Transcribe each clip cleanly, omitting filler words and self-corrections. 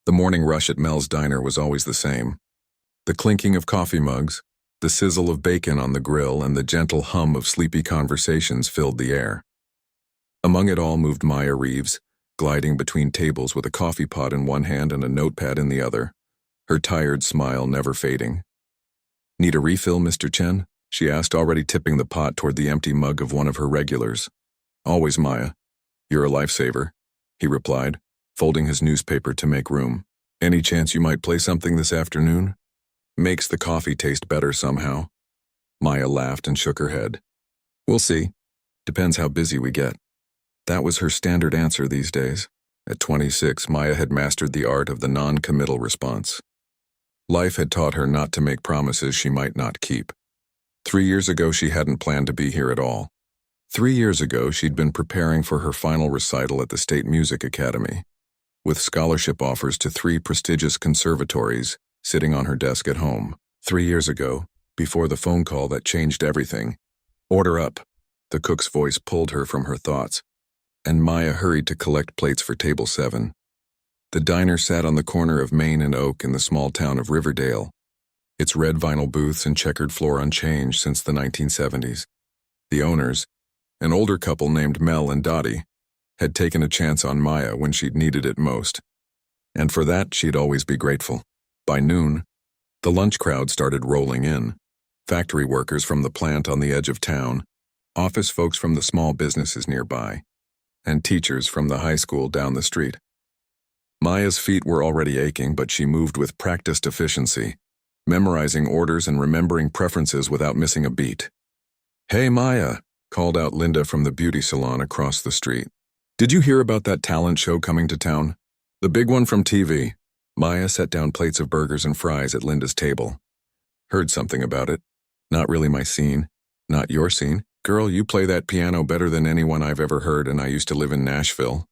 The morning rush at Mel's diner was always the same. The clinking of coffee mugs, the sizzle of bacon on the grill, and the gentle hum of sleepy conversations filled the air. Among it all moved Maya Reeves, gliding between tables with a coffee pot in one hand and a notepad in the other, her tired smile never fading. "Need a refill, Mr. Chen?" she asked, already tipping the pot toward the empty mug of one of her regulars. "Always, Maya. You're a lifesaver," he replied, folding his newspaper to make room. "Any chance you might play something this afternoon? Makes the coffee taste better somehow." Maya laughed and shook her head. "We'll see. Depends how busy we get." That was her standard answer these days. At 26, Maya had mastered the art of the non-committal response. Life had taught her not to make promises she might not keep. 3 years ago, she hadn't planned to be here at all. 3 years ago, she'd been preparing for her final recital at the State Music Academy, with scholarship offers to 3 prestigious conservatories sitting on her desk at home. 3 years ago, before the phone call that changed everything. "Order up." The cook's voice pulled her from her thoughts, and Maya hurried to collect plates for table 7. The diner sat on the corner of Main and Oak in the small town of Riverdale, its red vinyl booths and checkered floor unchanged since the 1970s. The owners, an older couple named Mel and Dottie, had taken a chance on Maya when she'd needed it most. And for that, she'd always be grateful. By noon, the lunch crowd started rolling in. Factory workers from the plant on the edge of town, office folks from the small businesses nearby, and teachers from the high school down the street. Maya's feet were already aching, but she moved with practiced efficiency, memorizing orders and remembering preferences without missing a beat. "Hey, Maya," called out Linda from the beauty salon across the street. "Did you hear about that talent show coming to town? The big one from TV." Maya set down plates of burgers and fries at Linda's table. "Heard something about it. Not really my scene. Not your scene. Girl, you play that piano better than anyone I've ever heard, and I used to live in Nashville,"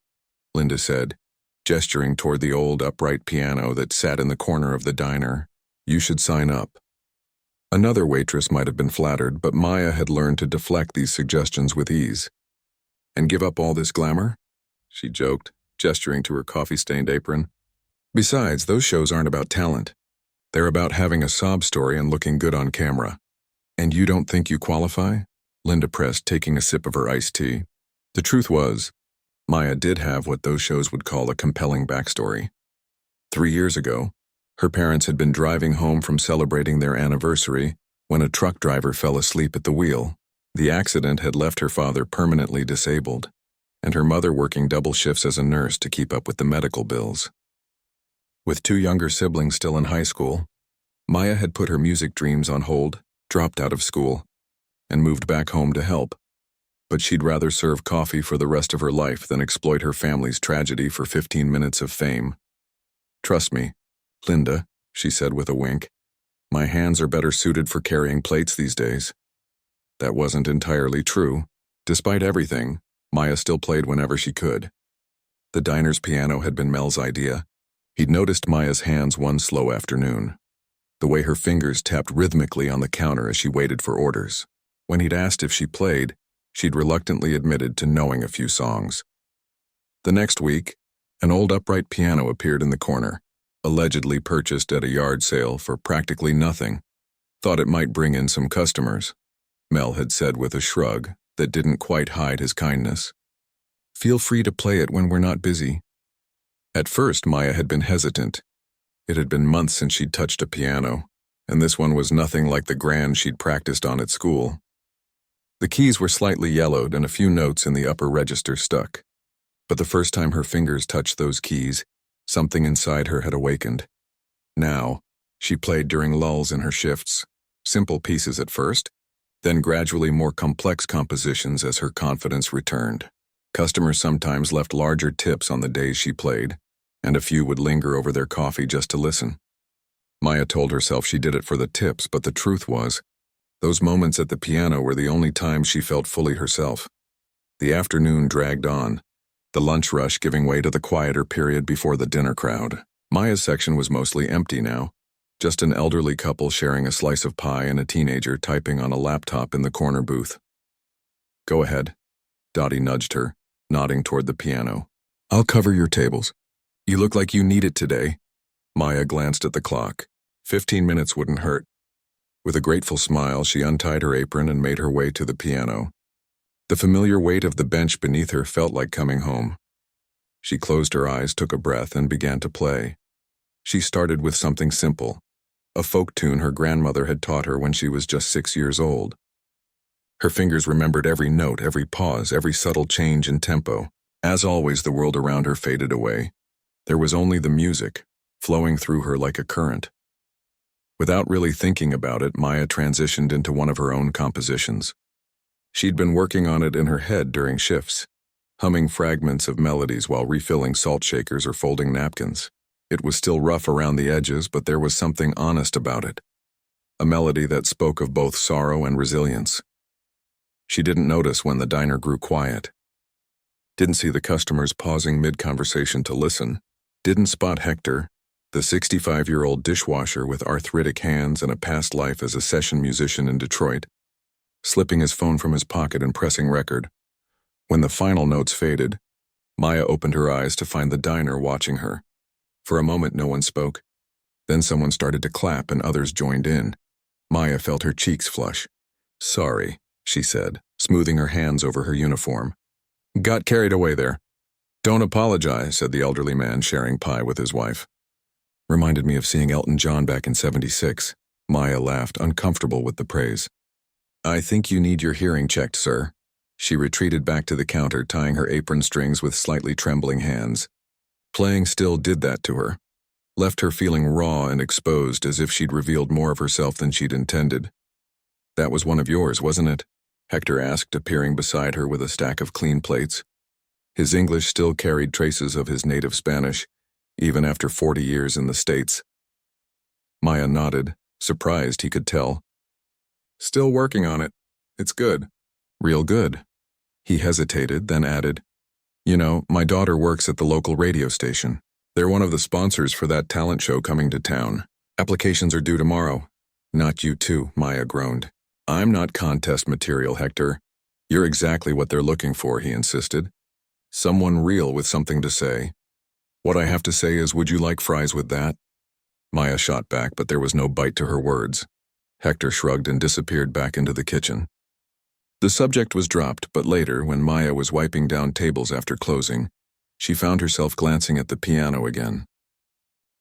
Linda said, gesturing toward the old upright piano that sat in the corner of the diner. "You should sign up." Another waitress might have been flattered, but Maya had learned to deflect these suggestions with ease. "And give up all this glamour?" she joked, gesturing to her coffee-stained apron. "Besides, those shows aren't about talent. They're about having a sob story and looking good on camera. And you don't think you qualify?" Linda pressed, taking a sip of her iced tea. The truth was, Maya did have what those shows would call a compelling backstory. 3 years ago, her parents had been driving home from celebrating their anniversary when a truck driver fell asleep at the wheel. The accident had left her father permanently disabled, and her mother working double shifts as a nurse to keep up with the medical bills. With 2 younger siblings still in high school, Maya had put her music dreams on hold, dropped out of school, and moved back home to help. But she'd rather serve coffee for the rest of her life than exploit her family's tragedy for 15 minutes of fame. "Trust me, Linda," she said with a wink. "My hands are better suited for carrying plates these days." That wasn't entirely true. Despite everything, Maya still played whenever she could. The diner's piano had been Mel's idea. He'd noticed Maya's hands one slow afternoon, the way her fingers tapped rhythmically on the counter as she waited for orders. When he'd asked if she played, she'd reluctantly admitted to knowing a few songs. The next week, an old upright piano appeared in the corner, allegedly purchased at a yard sale for practically nothing. "Thought it might bring in some customers," Mel had said with a shrug that didn't quite hide his kindness. "Feel free to play it when we're not busy." At first, Maya had been hesitant. It had been months since she'd touched a piano, and this one was nothing like the grand she'd practiced on at school. The keys were slightly yellowed and a few notes in the upper register stuck. But the first time her fingers touched those keys, something inside her had awakened. Now, she played during lulls in her shifts, simple pieces at first, then gradually more complex compositions as her confidence returned. Customers sometimes left larger tips on the days she played, and a few would linger over their coffee just to listen. Maya told herself she did it for the tips, but the truth was, those moments at the piano were the only times she felt fully herself. The afternoon dragged on, the lunch rush giving way to the quieter period before the dinner crowd. Maya's section was mostly empty now, just an elderly couple sharing a slice of pie and a teenager typing on a laptop in the corner booth. "Go ahead," Dottie nudged her, nodding toward the piano. "I'll cover your tables. You look like you need it today," Maya glanced at the clock. 15 minutes wouldn't hurt. With a grateful smile, she untied her apron and made her way to the piano. The familiar weight of the bench beneath her felt like coming home. She closed her eyes, took a breath, and began to play. She started with something simple, a folk tune her grandmother had taught her when she was just 6 years old. Her fingers remembered every note, every pause, every subtle change in tempo. As always, the world around her faded away. There was only the music, flowing through her like a current. Without really thinking about it, Maya transitioned into one of her own compositions. She'd been working on it in her head during shifts, humming fragments of melodies while refilling salt shakers or folding napkins. It was still rough around the edges, but there was something honest about it. A melody that spoke of both sorrow and resilience. She didn't notice when the diner grew quiet. Didn't see the customers pausing mid-conversation to listen. Didn't spot Hector, the 65-year-old dishwasher with arthritic hands and a past life as a session musician in Detroit, slipping his phone from his pocket and pressing record. When the final notes faded, Maya opened her eyes to find the diner watching her. For a moment, no one spoke. Then someone started to clap and others joined in. Maya felt her cheeks flush. "Sorry," she said, smoothing her hands over her uniform. "Got carried away there." "Don't apologize," said the elderly man sharing pie with his wife. "Reminded me of seeing Elton John back in '76. Maya laughed, uncomfortable with the praise. "I think you need your hearing checked, sir." She retreated back to the counter, tying her apron strings with slightly trembling hands. Playing still did that to her. Left her feeling raw and exposed, as if she'd revealed more of herself than she'd intended. "That was one of yours, wasn't it?" Hector asked, appearing beside her with a stack of clean plates. His English still carried traces of his native Spanish, even after 40 years in the States. Maya nodded, surprised he could tell. "Still working on it. It's good." "Real good." He hesitated, then added, "You know, my daughter works at the local radio station. They're one of the sponsors for that talent show coming to town. Applications are due tomorrow." "Not you too," Maya groaned. "I'm not contest material, Hector. You're exactly what they're looking for," he insisted. "Someone real with something to say. What I have to say is, would you like fries with that?" Maya shot back, but there was no bite to her words. Hector shrugged and disappeared back into the kitchen. The subject was dropped, but later, when Maya was wiping down tables after closing, she found herself glancing at the piano again.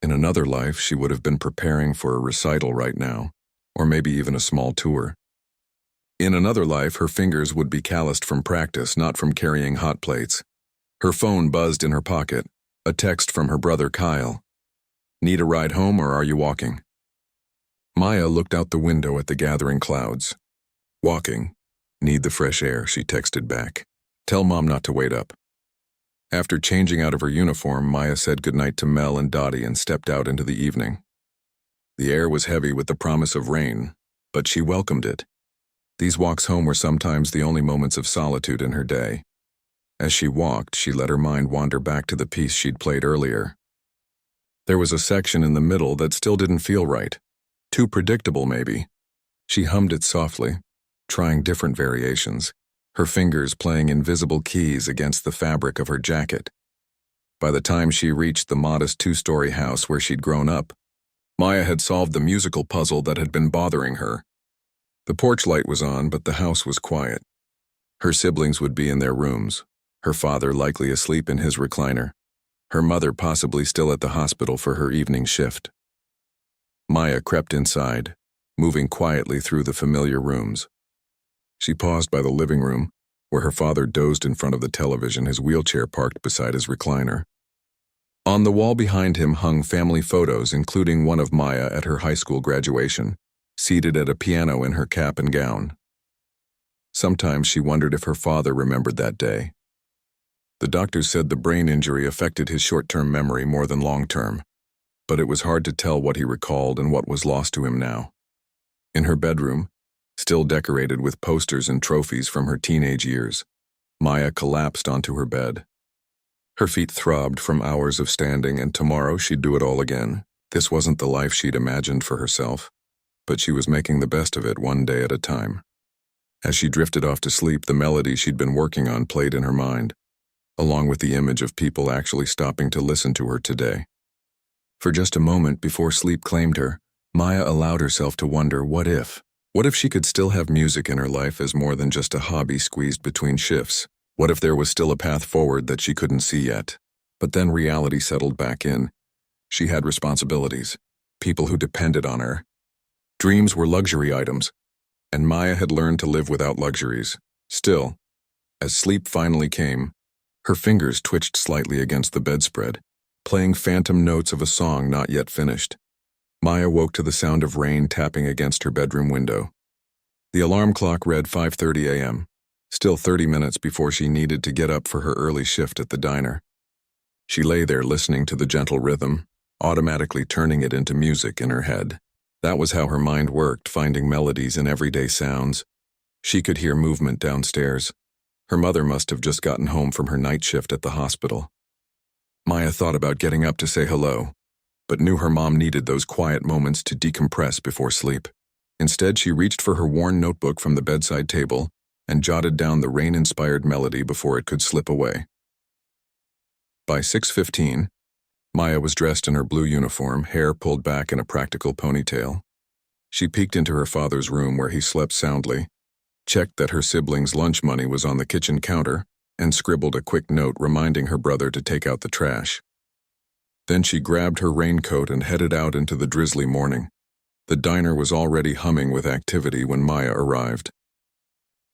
In another life, she would have been preparing for a recital right now, or maybe even a small tour. In another life, her fingers would be calloused from practice, not from carrying hot plates. Her phone buzzed in her pocket, a text from her brother Kyle. "Need a ride home or are you walking?" Maya looked out the window at the gathering clouds. "Walking. Need the fresh air," she texted back. "Tell Mom not to wait up." After changing out of her uniform, Maya said goodnight to Mel and Dottie and stepped out into the evening. The air was heavy with the promise of rain, but she welcomed it. These walks home were sometimes the only moments of solitude in her day. As she walked, she let her mind wander back to the piece she'd played earlier. There was a section in the middle that still didn't feel right. Too predictable, maybe. She hummed it softly, trying different variations, her fingers playing invisible keys against the fabric of her jacket. By the time she reached the modest 2-story house where she'd grown up, Maya had solved the musical puzzle that had been bothering her. The porch light was on, but the house was quiet. Her siblings would be in their rooms, her father likely asleep in his recliner, her mother possibly still at the hospital for her evening shift. Maya crept inside, moving quietly through the familiar rooms. She paused by the living room, where her father dozed in front of the television, his wheelchair parked beside his recliner. On the wall behind him hung family photos, including one of Maya at her high school graduation, seated at a piano in her cap and gown. Sometimes she wondered if her father remembered that day. The doctors said the brain injury affected his short-term memory more than long-term, but it was hard to tell what he recalled and what was lost to him now. In her bedroom, still decorated with posters and trophies from her teenage years, Maya collapsed onto her bed. Her feet throbbed from hours of standing, and tomorrow she'd do it all again. This wasn't the life she'd imagined for herself, but she was making the best of it one day at a time. As she drifted off to sleep, the melody she'd been working on played in her mind, along with the image of people actually stopping to listen to her today. For just a moment before sleep claimed her, Maya allowed herself to wonder what if. What if she could still have music in her life as more than just a hobby squeezed between shifts? What if there was still a path forward that she couldn't see yet? But then reality settled back in. She had responsibilities, people who depended on her. Dreams were luxury items, and Maya had learned to live without luxuries. Still, as sleep finally came, her fingers twitched slightly against the bedspread, playing phantom notes of a song not yet finished. Maya woke to the sound of rain tapping against her bedroom window. The alarm clock read 5:30 a.m., still 30 minutes before she needed to get up for her early shift at the diner. She lay there listening to the gentle rhythm, automatically turning it into music in her head. That was how her mind worked, finding melodies in everyday sounds. She could hear movement downstairs. Her mother must have just gotten home from her night shift at the hospital. Maya thought about getting up to say hello, but knew her mom needed those quiet moments to decompress before sleep. Instead, she reached for her worn notebook from the bedside table and jotted down the rain-inspired melody before it could slip away. By 6:15, Maya was dressed in her blue uniform, hair pulled back in a practical ponytail. She peeked into her father's room where he slept soundly, checked that her siblings' lunch money was on the kitchen counter, and scribbled a quick note reminding her brother to take out the trash. Then she grabbed her raincoat and headed out into the drizzly morning. The diner was already humming with activity when Maya arrived.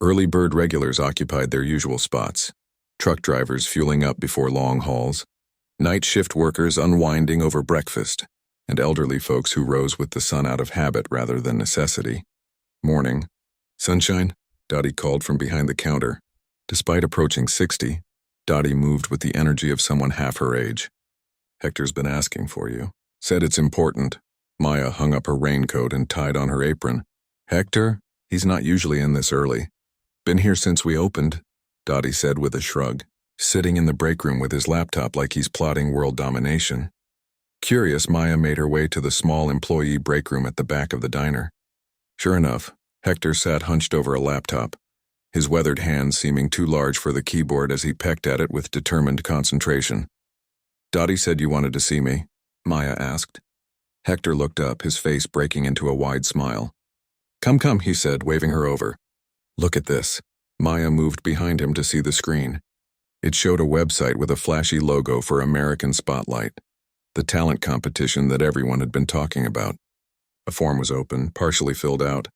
Early bird regulars occupied their usual spots, truck drivers fueling up before long hauls, night shift workers unwinding over breakfast, and elderly folks who rose with the sun out of habit rather than necessity. Morning. Sunshine? Dottie called from behind the counter. Despite approaching 60, Dottie moved with the energy of someone half her age. Hector's been asking for you. Said it's important. Maya hung up her raincoat and tied on her apron. Hector? He's not usually in this early. Been here since we opened, Dottie said with a shrug, sitting in the break room with his laptop like he's plotting world domination. Curious, Maya made her way to the small employee break room at the back of the diner. Sure enough, Hector sat hunched over a laptop, his weathered hands seeming too large for the keyboard as he pecked at it with determined concentration. Dottie said you wanted to see me, Maya asked. Hector looked up, his face breaking into a wide smile. Come, come, he said, waving her over. Look at this. Maya moved behind him to see the screen. It showed a website with a flashy logo for American Spotlight, the talent competition that everyone had been talking about. A form was open, partially filled out.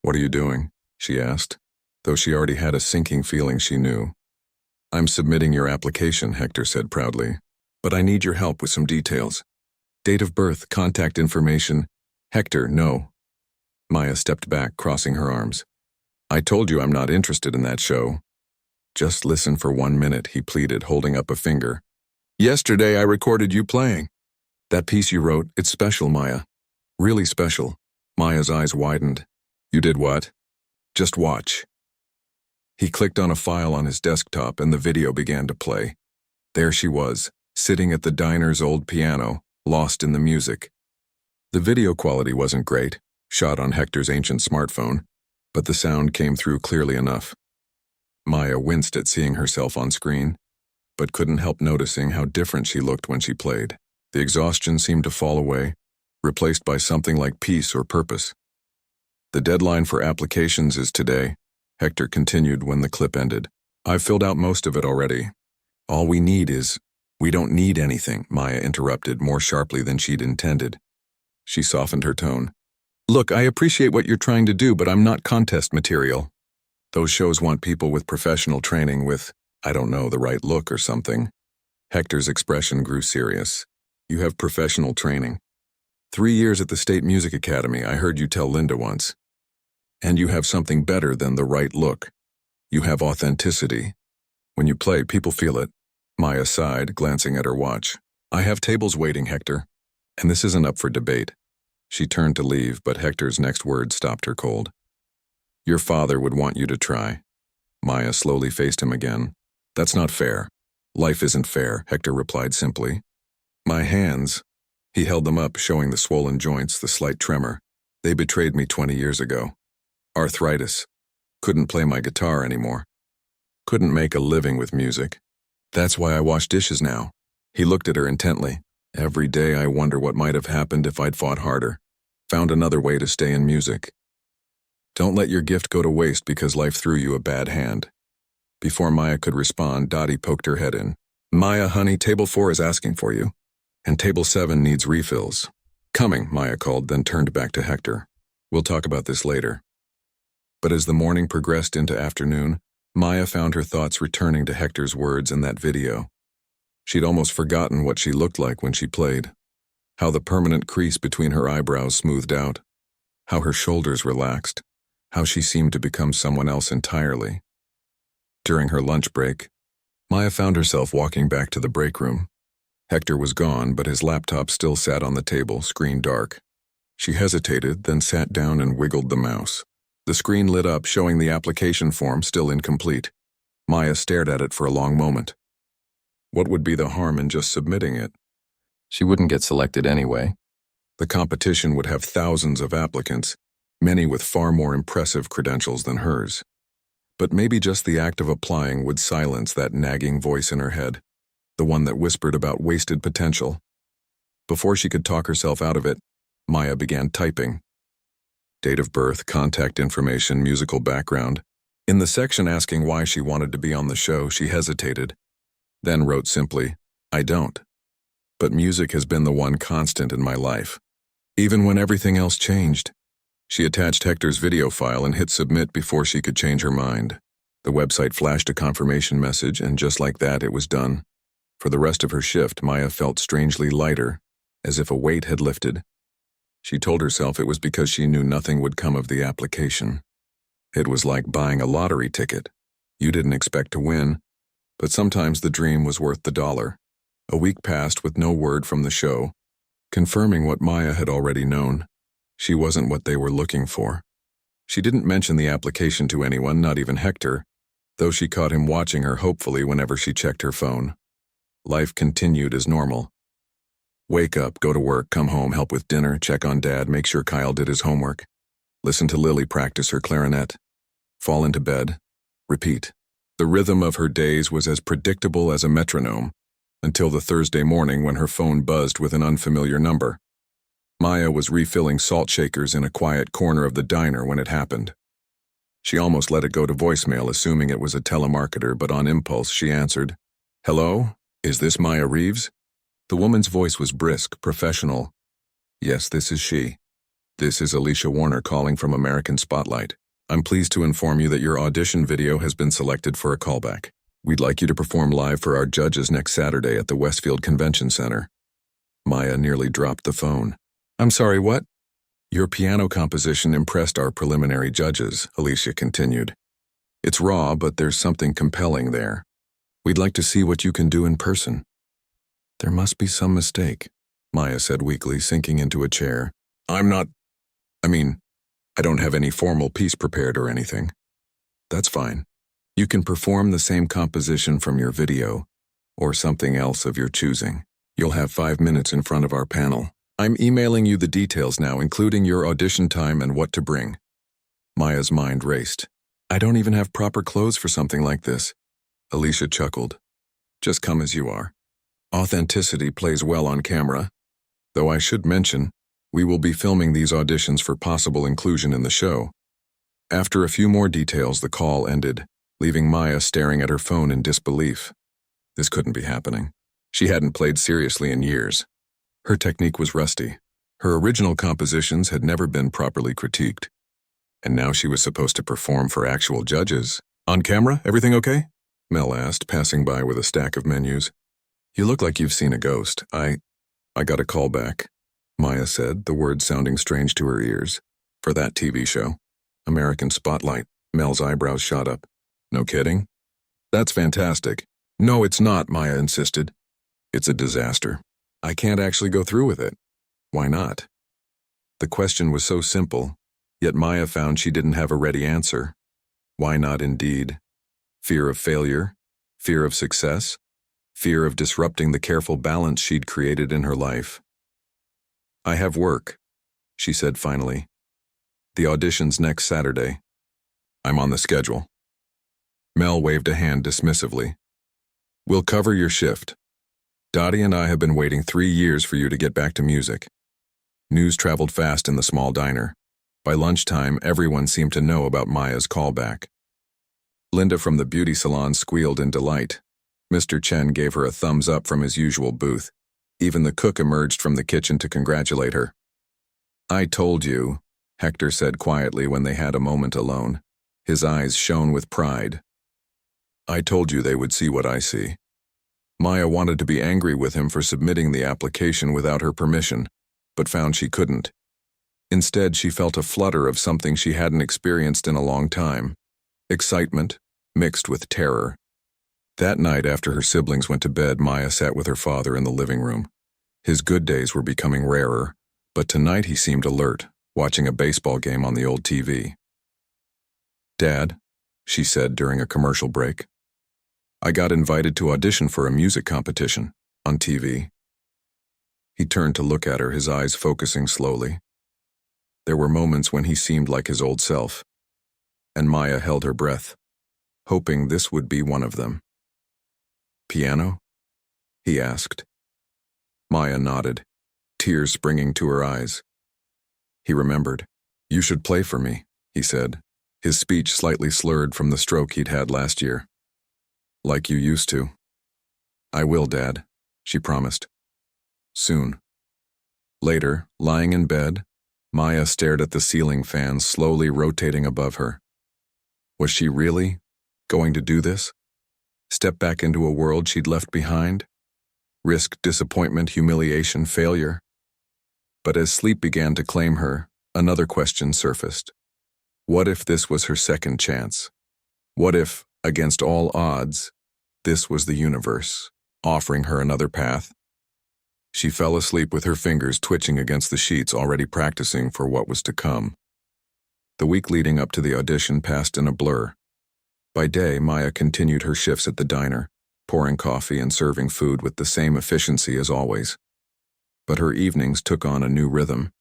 What are you doing? She asked, though she already had a sinking feeling she knew. I'm submitting your application, Hector said proudly, but I need your help with some details. Date of birth, contact information. Hector, no. Maya stepped back, crossing her arms. I told you I'm not interested in that show. Just listen for 1 minute, he pleaded, holding up a finger. Yesterday I recorded you playing. That piece you wrote, it's special, Maya. Really special. Maya's eyes widened. You did what? Just watch. He clicked on a file on his desktop and the video began to play. There she was, sitting at the diner's old piano, lost in the music. The video quality wasn't great, shot on Hector's ancient smartphone, but the sound came through clearly enough. Maya winced at seeing herself on screen, but couldn't help noticing how different she looked when she played. The exhaustion seemed to fall away, replaced by something like peace or purpose. The deadline for applications is today, Hector continued when the clip ended. I've filled out most of it already. All we need is... We don't need anything, Maya interrupted more sharply than she'd intended. She softened her tone. Look, I appreciate what you're trying to do, but I'm not contest material. Those shows want people with professional training with, I don't know, the right look or something. Hector's expression grew serious. You have professional training. 3 years at the State Music Academy, I heard you tell Linda once. And you have something better than the right look. You have authenticity. When you play, people feel it. Maya sighed, glancing at her watch. I have tables waiting, Hector. And this isn't up for debate. She turned to leave, but Hector's next word stopped her cold. Your father would want you to try. Maya slowly faced him again. That's not fair. Life isn't fair, Hector replied simply. My hands. He held them up, showing the swollen joints, the slight tremor. They betrayed me 20 years ago. Arthritis. Couldn't play my guitar anymore. Couldn't make a living with music. That's why I wash dishes now. He looked at her intently. Every day I wonder what might have happened if I'd fought harder, found another way to stay in music. Don't let your gift go to waste because life threw you a bad hand. Before Maya could respond, Dottie poked her head in. Maya, honey, table 4 is asking for you, and table 7 needs refills. Coming, Maya called, then turned back to Hector. We'll talk about this later. But as the morning progressed into afternoon, Maya found her thoughts returning to Hector's words in that video. She'd almost forgotten what she looked like when she played, how the permanent crease between her eyebrows smoothed out, how her shoulders relaxed, how she seemed to become someone else entirely. During her lunch break, Maya found herself walking back to the break room. Hector was gone, but his laptop still sat on the table, screen dark. She hesitated, then sat down and wiggled the mouse. The screen lit up, showing the application form still incomplete. Maya stared at it for a long moment. What would be the harm in just submitting it? She wouldn't get selected anyway. The competition would have thousands of applicants, many with far more impressive credentials than hers. But maybe just the act of applying would silence that nagging voice in her head, the one that whispered about wasted potential. Before she could talk herself out of it, Maya began typing. Date of birth, contact information, musical background. In the section asking why she wanted to be on the show, she hesitated, then wrote simply, I don't. But music has been the one constant in my life, even when everything else changed. She attached Hector's video file and hit submit before she could change her mind. The website flashed a confirmation message, and just like that, it was done. For the rest of her shift, Maya felt strangely lighter, as if a weight had lifted. She told herself it was because she knew nothing would come of the application. It was like buying a lottery ticket. You didn't expect to win, but sometimes the dream was worth the dollar. A week passed with no word from the show, confirming what Maya had already known. She wasn't what they were looking for. She didn't mention the application to anyone, not even Hector, though she caught him watching her hopefully whenever she checked her phone. Life continued as normal. Wake up, go to work, come home, help with dinner, check on Dad, make sure Kyle did his homework. Listen to Lily practice her clarinet. Fall into bed. Repeat. The rhythm of her days was as predictable as a metronome, until the Thursday morning when her phone buzzed with an unfamiliar number. Maya was refilling salt shakers in a quiet corner of the diner when it happened. She almost let it go to voicemail, assuming it was a telemarketer, but on impulse she answered, Hello? Is this Maya Reeves? The woman's voice was brisk, professional. Yes, this is she. This is Alicia Warner calling from American Spotlight. I'm pleased to inform you that your audition video has been selected for a callback. We'd like you to perform live for our judges next Saturday at the Westfield Convention Center. Maya nearly dropped the phone. I'm sorry, what? Your piano composition impressed our preliminary judges, Alicia continued. It's raw, but there's something compelling there. We'd like to see what you can do in person. There must be some mistake, Maya said weakly, sinking into a chair. I don't have any formal piece prepared or anything. That's fine. You can perform the same composition from your video, or something else of your choosing. You'll have 5 minutes in front of our panel. I'm emailing you the details now, including your audition time and what to bring. Maya's mind raced. I don't even have proper clothes for something like this. Alicia chuckled. Just come as you are. Authenticity plays well on camera. Though I should mention, we will be filming these auditions for possible inclusion in the show. After a few more details, the call ended, leaving Maya staring at her phone in disbelief. This couldn't be happening. She hadn't played seriously in years. Her technique was rusty. Her original compositions had never been properly critiqued. And now she was supposed to perform for actual judges. On camera, everything okay? Mel asked, passing by with a stack of menus. You look like you've seen a ghost. I got a call back, Maya said, the words sounding strange to her ears. For that TV show. American Spotlight. Mel's eyebrows shot up. No kidding? That's fantastic. No, it's not, Maya insisted. It's a disaster. I can't actually go through with it. Why not? The question was so simple, yet Maya found she didn't have a ready answer. Why not indeed? Fear of failure? Fear of success? Fear of disrupting the careful balance she'd created in her life. I have work, she said finally. The audition's next Saturday. I'm on the schedule. Mel waved a hand dismissively. We'll cover your shift. Dottie and I have been waiting 3 years for you to get back to music. News traveled fast in the small diner. By lunchtime, everyone seemed to know about Maya's callback. Linda from the beauty salon squealed in delight. Mr. Chen gave her a thumbs up from his usual booth. Even the cook emerged from the kitchen to congratulate her. "I told you," Hector said quietly when they had a moment alone. His eyes shone with pride. "I told you they would see what I see." Maya wanted to be angry with him for submitting the application without her permission, but found she couldn't. Instead, she felt a flutter of something she hadn't experienced in a long time. Excitement, mixed with terror. That night, after her siblings went to bed, Maya sat with her father in the living room. His good days were becoming rarer, but tonight he seemed alert, watching a baseball game on the old TV. "Dad," she said during a commercial break, "I got invited to audition for a music competition on TV." He turned to look at her, his eyes focusing slowly. There were moments when he seemed like his old self, and Maya held her breath, hoping this would be one of them. "Piano?" he asked. Maya nodded, tears springing to her eyes. He remembered. "You should play for me," he said, his speech slightly slurred from the stroke he'd had last year. "Like you used to." "I will, Dad," she promised. "Soon." Later, lying in bed, Maya stared at the ceiling fan slowly rotating above her. Was she really going to do this? Step back into a world she'd left behind? Risk disappointment, humiliation, failure? But as sleep began to claim her, another question surfaced. What if this was her second chance? What if, against all odds, this was the universe, offering her another path? She fell asleep with her fingers twitching against the sheets, already practicing for what was to come. The week leading up to the audition passed in a blur. By day, Maya continued her shifts at the diner, pouring coffee and serving food with the same efficiency as always. But her evenings took on a new rhythm.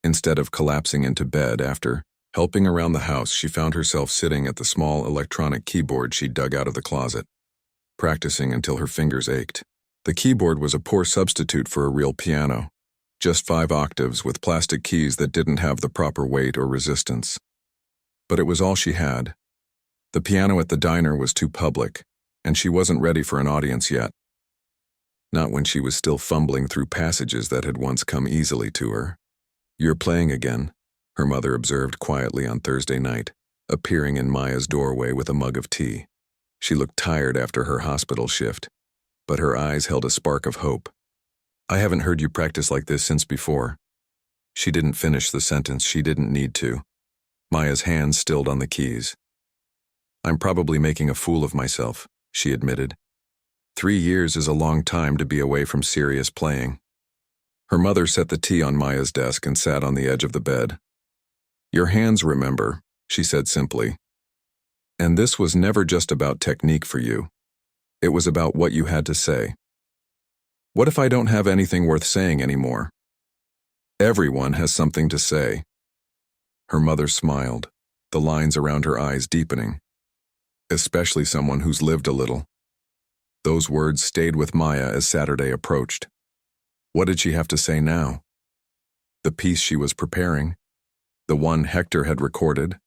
Instead of collapsing into bed after helping around the house, she found herself sitting at the small electronic keyboard she dug out of the closet, practicing until her fingers ached. The keyboard was a poor substitute for a real piano, just 5 octaves with plastic keys that didn't have the proper weight or resistance. But it was all she had. The piano at the diner was too public, and she wasn't ready for an audience yet. Not when she was still fumbling through passages that had once come easily to her. "You're playing again," her mother observed quietly on Thursday night, appearing in Maya's doorway with a mug of tea. She looked tired after her hospital shift, but her eyes held a spark of hope. "I haven't heard you practice like this since before." She didn't finish the sentence. She didn't need to. Maya's hands stilled on the keys. "I'm probably making a fool of myself," she admitted. 3 years is a long time to be away from serious playing. Her mother set the tea on Maya's desk and sat on the edge of the bed. "Your hands remember," she said simply. "And this was never just about technique for you. It was about what you had to say. What if I don't have anything worth saying anymore? Everyone has something to say." Her mother smiled, the lines around her eyes deepening. "Especially someone who's lived a little." Those words stayed with Maya as Saturday approached. What did she have to say now? The piece she was preparing, the one Hector had recorded,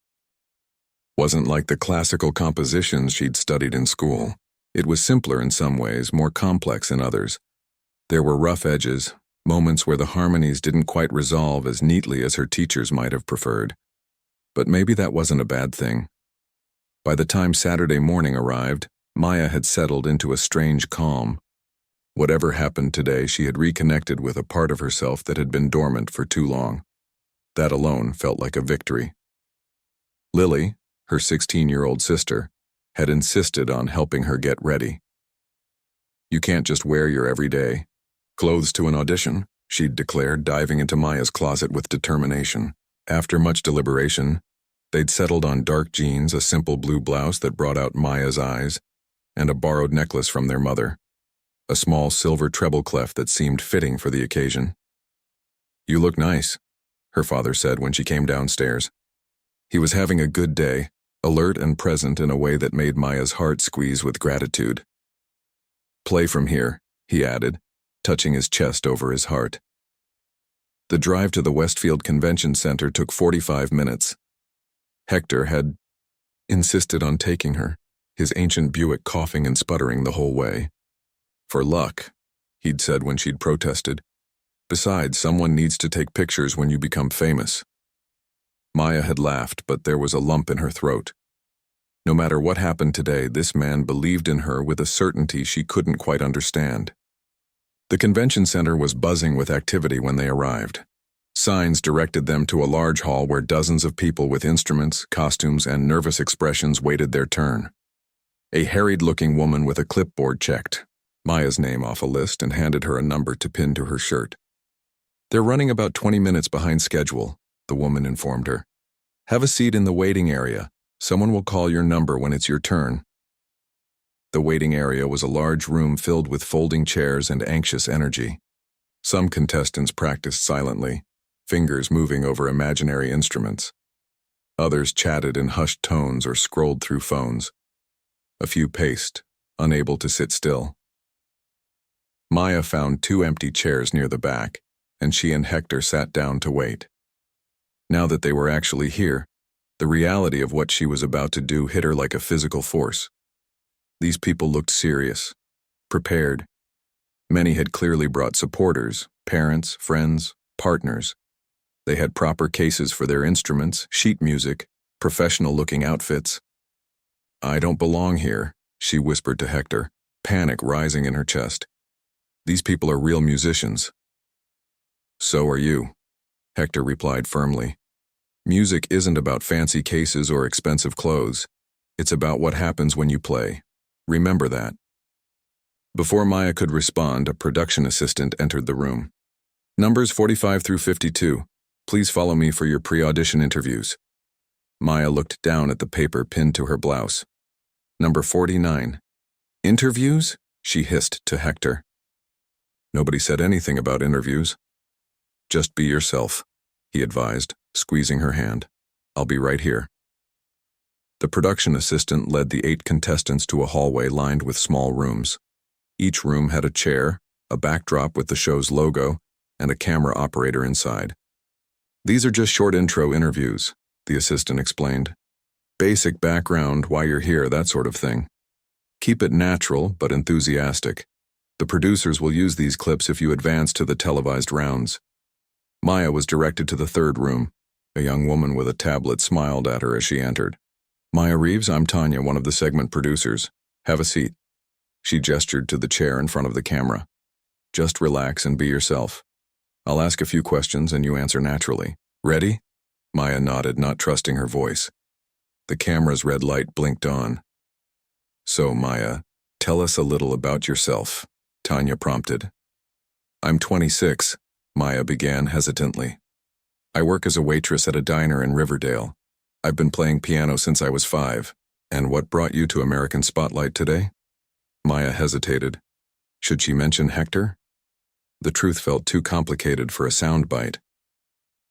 wasn't like the classical compositions she'd studied in school. It was simpler in some ways, more complex in others. There were rough edges, moments where the harmonies didn't quite resolve as neatly as her teachers might have preferred. But maybe that wasn't a bad thing. By the time Saturday morning arrived, Maya had settled into a strange calm. Whatever happened today, she had reconnected with a part of herself that had been dormant for too long. That alone felt like a victory. Lily, her 16-year-old sister, had insisted on helping her get ready. "You can't just wear your everyday clothes to an audition," she'd declared, diving into Maya's closet with determination. After much deliberation, they'd settled on dark jeans, a simple blue blouse that brought out Maya's eyes, and a borrowed necklace from their mother, a small silver treble clef that seemed fitting for the occasion. "You look nice," her father said when she came downstairs. He was having a good day, alert and present in a way that made Maya's heart squeeze with gratitude. "Play from here," he added, touching his chest over his heart. The drive to the Westfield Convention Center took 45 minutes. Hector had insisted on taking her, his ancient Buick coughing and sputtering the whole way. For luck, he'd said when she'd protested. Besides, someone needs to take pictures when you become famous. Maya had laughed, but there was a lump in her throat. No matter what happened today, this man believed in her with a certainty she couldn't quite understand. The convention center was buzzing with activity when they arrived. Signs directed them to a large hall where dozens of people with instruments, costumes, and nervous expressions waited their turn. A harried-looking woman with a clipboard checked Maya's name off a list and handed her a number to pin to her shirt. "They're running about 20 minutes behind schedule," the woman informed her. "Have a seat in the waiting area. Someone will call your number when it's your turn." The waiting area was a large room filled with folding chairs and anxious energy. Some contestants practiced silently, fingers moving over imaginary instruments. Others chatted in hushed tones or scrolled through phones. A few paced, unable to sit still. Maya found 2 empty chairs near the back, and she and Hector sat down to wait. Now that they were actually here, the reality of what she was about to do hit her like a physical force. These people looked serious, prepared. Many had clearly brought supporters, parents, friends, partners. They had proper cases for their instruments, sheet music, professional-looking outfits. "I don't belong here," she whispered to Hector, panic rising in her chest. "These people are real musicians." "So are you," Hector replied firmly. "Music isn't about fancy cases or expensive clothes. It's about what happens when you play. Remember that." Before Maya could respond, a production assistant entered the room. "Numbers 45 through 52. Please follow me for your pre-audition interviews." Maya looked down at the paper pinned to her blouse. "Number 49. Interviews?" she hissed to Hector. "Nobody said anything about interviews." "Just be yourself," he advised, squeezing her hand. "I'll be right here." The production assistant led the 8 contestants to a hallway lined with small rooms. Each room had a chair, a backdrop with the show's logo, and a camera operator inside. "These are just short intro interviews," the assistant explained. "Basic background, why you're here, that sort of thing. Keep it natural but enthusiastic. The producers will use these clips if you advance to the televised rounds." Maya was directed to the 3rd room. A young woman with a tablet smiled at her as she entered. "Maya Reeves, I'm Tanya, one of the segment producers. Have a seat." She gestured to the chair in front of the camera. "Just relax and be yourself. I'll ask a few questions and you answer naturally. Ready?" Maya nodded, not trusting her voice. The camera's red light blinked on. "So, Maya, tell us a little about yourself," Tanya prompted. "I'm 26, Maya began hesitantly. "I work as a waitress at a diner in Riverdale. I've been playing piano since I was 5. And what brought you to American Spotlight today?" Maya hesitated. Should she mention Hector? The truth felt too complicated for a soundbite.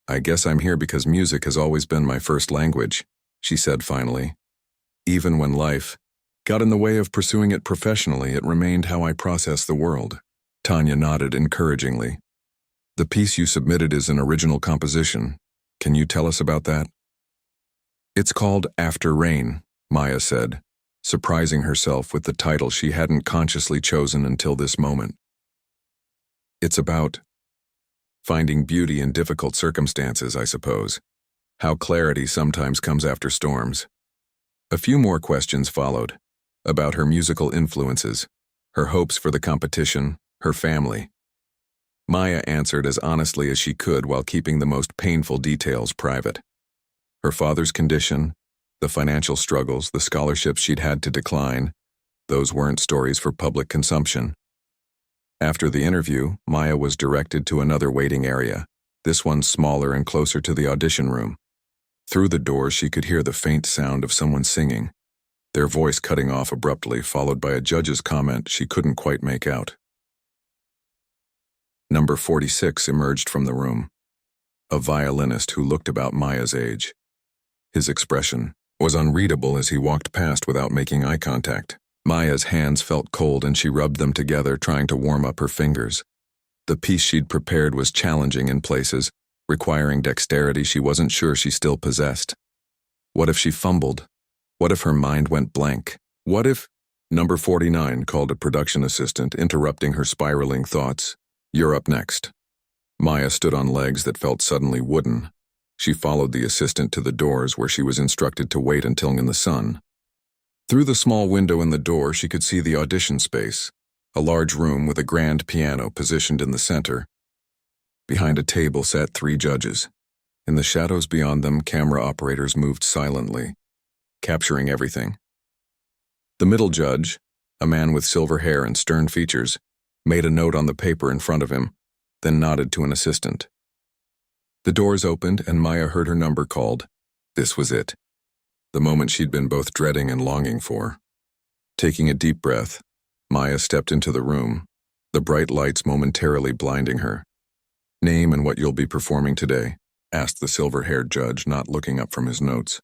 "I guess I'm here because music has always been my first language," she said finally. "Even when life got in the way of pursuing it professionally, it remained how I process the world." Tanya nodded encouragingly. "The piece you submitted is an original composition. Can you tell us about that?" "It's called After Rain," Maya said, surprising herself with the title she hadn't consciously chosen until this moment. "It's about finding beauty in difficult circumstances, I suppose. How clarity sometimes comes after storms." A few more questions followed, about her musical influences, her hopes for the competition, her family. Maya answered as honestly as she could while keeping the most painful details private. Her father's condition, the financial struggles, the scholarships she'd had to decline, those weren't stories for public consumption. After the interview, Maya was directed to another waiting area, this one smaller and closer to the audition room. Through the door, she could hear the faint sound of someone singing, their voice cutting off abruptly, followed by a judge's comment she couldn't quite make out. Number 46 emerged from the room, a violinist who looked about Maya's age. His expression was unreadable as he walked past without making eye contact. Maya's hands felt cold and she rubbed them together, trying to warm up her fingers. The piece she'd prepared was challenging in places, requiring dexterity she wasn't sure she still possessed. What if she fumbled? What if her mind went blank? What if— Number 49 called a production assistant, interrupting her spiraling thoughts. "You're up next." Maya stood on legs that felt suddenly wooden. She followed the assistant to the doors where she was instructed to wait until in the sun. Through the small window in the door, she could see the audition space, a large room with a grand piano positioned in the center. Behind a table sat 3 judges. In the shadows beyond them, camera operators moved silently, capturing everything. The middle judge, a man with silver hair and stern features, made a note on the paper in front of him, then nodded to an assistant. The doors opened and Maya heard her number called. This was it. The moment she'd been both dreading and longing for. Taking a deep breath, Maya stepped into the room, the bright lights momentarily blinding her. "Name and what you'll be performing today?" asked the silver-haired judge, not looking up from his notes.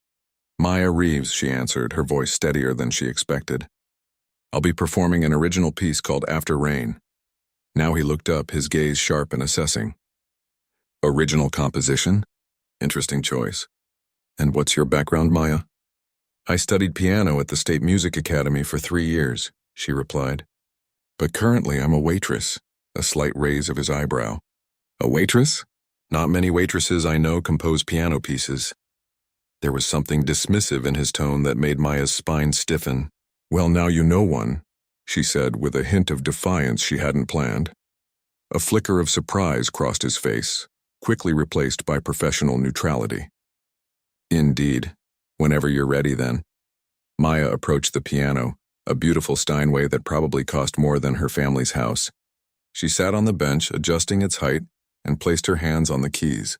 "Maya Reeves," she answered, her voice steadier than she expected. "I'll be performing an original piece called After Rain." Now he looked up, his gaze sharp and assessing. "Original composition? Interesting choice. And what's your background, Maya?" "I studied piano at the State Music Academy for 3 years," she replied. "But currently I'm a waitress," a slight raise of his eyebrow. "A waitress? Not many waitresses I know compose piano pieces." There was something dismissive in his tone that made Maya's spine stiffen. "Well, now you know one," she said with a hint of defiance she hadn't planned. A flicker of surprise crossed his face, quickly replaced by professional neutrality. "Indeed. Whenever you're ready, then." Maya approached the piano, a beautiful Steinway that probably cost more than her family's house. She sat on the bench, adjusting its height, and placed her hands on the keys.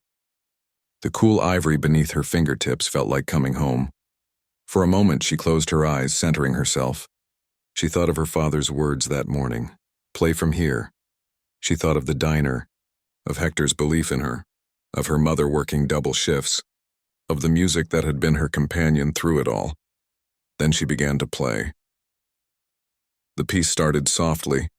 The cool ivory beneath her fingertips felt like coming home. For a moment she closed her eyes, centering herself. She thought of her father's words that morning. "Play from here." She thought of the diner, of Hector's belief in her, of her mother working double shifts, of the music that had been her companion through it all. Then she began to play. The piece started softly,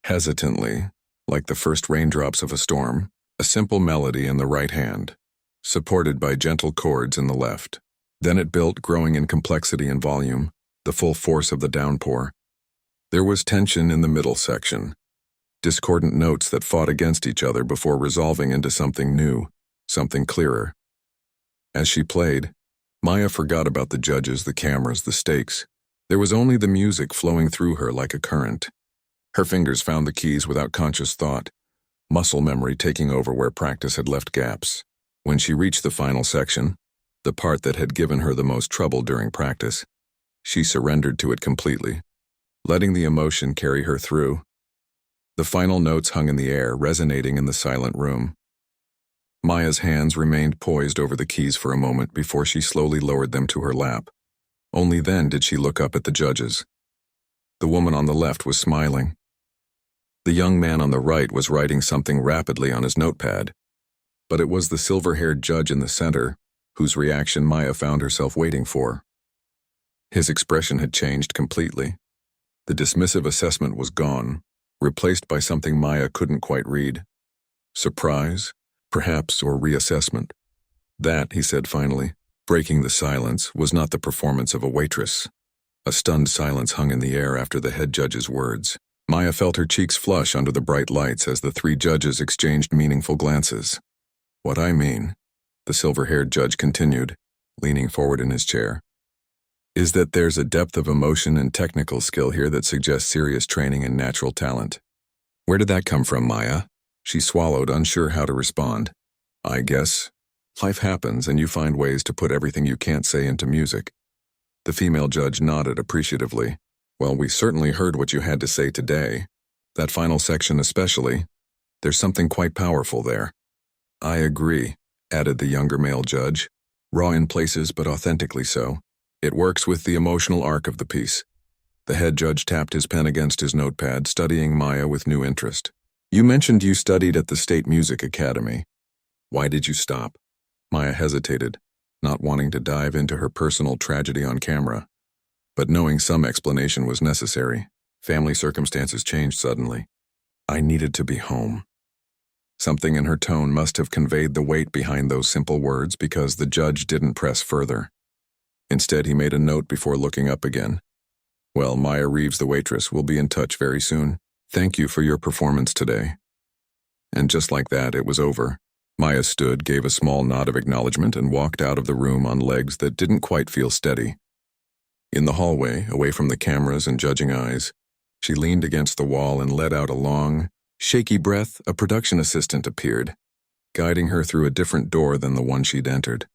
hesitantly, like the first raindrops of a storm, a simple melody in the right hand, supported by gentle chords in the left. Then it built, growing in complexity and volume, the full force of the downpour. There was tension in the middle section, discordant notes that fought against each other before resolving into something new, something clearer. As she played, Maya forgot about the judges, the cameras, the stakes. There was only the music flowing through her like a current. Her fingers found the keys without conscious thought, muscle memory taking over where practice had left gaps. When she reached the final section, the part that had given her the most trouble during practice, she surrendered to it completely, letting the emotion carry her through. The final notes hung in the air, resonating in the silent room. Maya's hands remained poised over the keys for a moment before she slowly lowered them to her lap. Only then did she look up at the judges. The woman on the left was smiling. The young man on the right was writing something rapidly on his notepad. But it was the silver-haired judge in the center whose reaction Maya found herself waiting for. His expression had changed completely. The dismissive assessment was gone, replaced by something Maya couldn't quite read. Surprise, perhaps, or reassessment. That, he said finally, breaking the silence, was not the performance of a waitress. A stunned silence hung in the air after the head judge's words. Maya felt her cheeks flush under the bright lights as the 3 judges exchanged meaningful glances. "What I mean," the silver-haired judge continued, leaning forward in his chair, "is that there's a depth of emotion and technical skill here that suggests serious training and natural talent." "Where did that come from, Maya?" She swallowed, unsure how to respond. "I guess life happens and you find ways to put everything you can't say into music." The female judge nodded appreciatively. "Well, we certainly heard what you had to say today. That final section especially. There's something quite powerful there." "I agree," added the younger male judge. "Raw in places, but authentically so. It works with the emotional arc of the piece." The head judge tapped his pen against his notepad, studying Maya with new interest. "You mentioned you studied at the State Music Academy. Why did you stop?" Maya hesitated, not wanting to dive into her personal tragedy on camera, but knowing some explanation was necessary. Family circumstances changed suddenly. "I needed to be home." Something in her tone must have conveyed the weight behind those simple words because the judge didn't press further. Instead, he made a note before looking up again. Well, Maya Reeves, the waitress, will be in touch very soon. Thank you for your performance today. And just like that, it was over. Maya stood, gave a small nod of acknowledgement, and walked out of the room on legs that didn't quite feel steady. In the hallway, away from the cameras and judging eyes, she leaned against the wall and let out a long, shaky breath. A production assistant appeared, guiding her through a different door than the one she'd entered,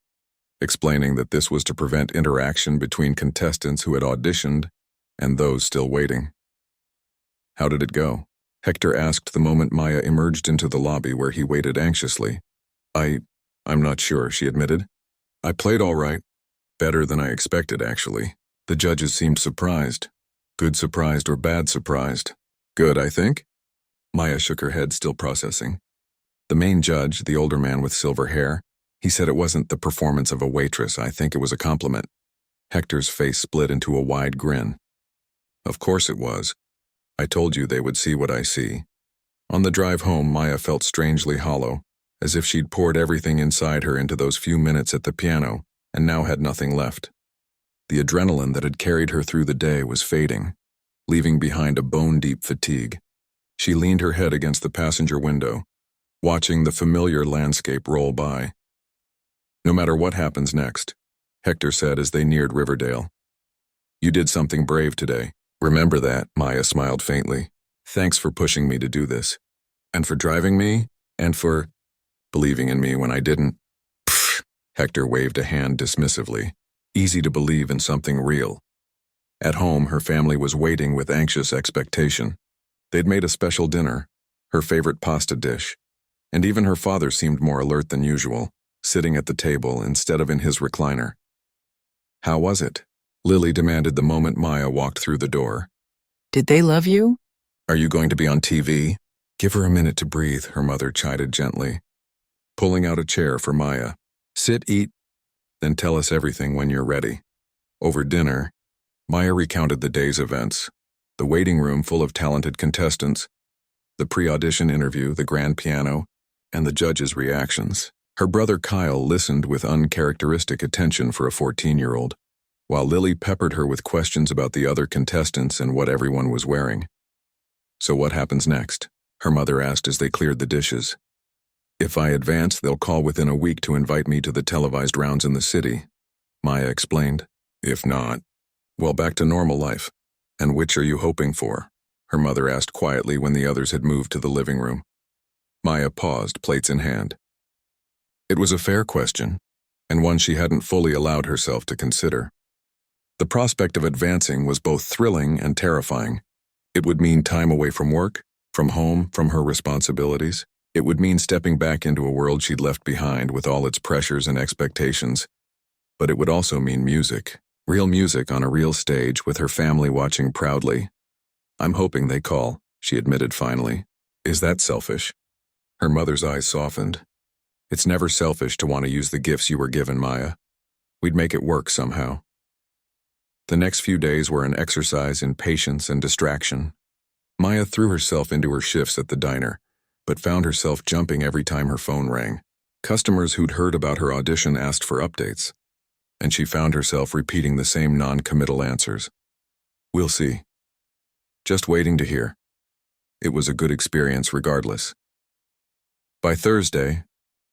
explaining that this was to prevent interaction between contestants who had auditioned and those still waiting. How did it go? Hector asked the moment Maya emerged into the lobby where he waited anxiously. I'm not sure, she admitted. I played all right. Better than I expected, actually. The judges seemed surprised. Good surprised or bad surprised? Good, I think. Maya shook her head, still processing. The main judge, the older man with silver hair, he said it wasn't the performance of a waitress. I think it was a compliment. Hector's face split into a wide grin. Of course it was. I told you they would see what I see. On the drive home, Maya felt strangely hollow, as if she'd poured everything inside her into those few minutes at the piano and now had nothing left. The adrenaline that had carried her through the day was fading, leaving behind a bone-deep fatigue. She leaned her head against the passenger window, watching the familiar landscape roll by. No matter what happens next, Hector said as they neared Riverdale. You did something brave today. Remember that, Maya smiled faintly. Thanks for pushing me to do this. And for driving me, and for believing in me when I didn't. Pfft, Hector waved a hand dismissively. Easy to believe in something real. At home, her family was waiting with anxious expectation. They'd made a special dinner, her favorite pasta dish, and even her father seemed more alert than usual, sitting at the table instead of in his recliner. How was it? Lily demanded the moment Maya walked through the door. Did they love you? Are you going to be on TV? Give her a minute to breathe, her mother chided gently, pulling out a chair for Maya. Sit, eat, then tell us everything when you're ready. Over dinner, Maya recounted the day's events, the waiting room full of talented contestants, the pre-audition interview, the grand piano, and the judges' reactions. Her brother Kyle listened with uncharacteristic attention for a 14-year-old, while Lily peppered her with questions about the other contestants and what everyone was wearing. So what happens next? Her mother asked as they cleared the dishes. If I advance, they'll call within a week to invite me to the televised rounds in the city, Maya explained. If not, well, back to normal life. And which are you hoping for? Her mother asked quietly when the others had moved to the living room. Maya paused, plates in hand. It was a fair question, and one she hadn't fully allowed herself to consider. The prospect of advancing was both thrilling and terrifying. It would mean time away from work, from home, from her responsibilities. It would mean stepping back into a world she'd left behind with all its pressures and expectations. But it would also mean music. Real music on a real stage with her family watching proudly. I'm hoping they call, she admitted finally. Is that selfish? Her mother's eyes softened. It's never selfish to want to use the gifts you were given, Maya. We'd make it work somehow. The next few days were an exercise in patience and distraction. Maya threw herself into her shifts at the diner, but found herself jumping every time her phone rang. Customers who'd heard about her audition asked for updates, and she found herself repeating the same non-committal answers. We'll see. Just waiting to hear. It was a good experience regardless. By Thursday,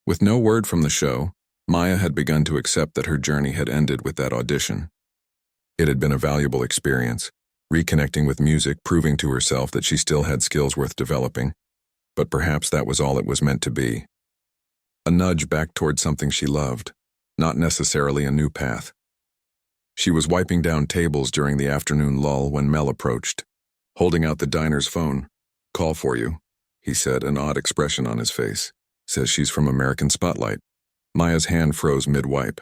with no word from the show, Maya had begun to accept that her journey had ended with that audition. It had been a valuable experience, reconnecting with music, proving to herself that she still had skills worth developing. But perhaps that was all it was meant to be. A nudge back toward something she loved, not necessarily a new path. She was wiping down tables during the afternoon lull when Mel approached, holding out the diner's phone. Call for you, he said, an odd expression on his face. Says she's from American Spotlight. Maya's hand froze mid-wipe.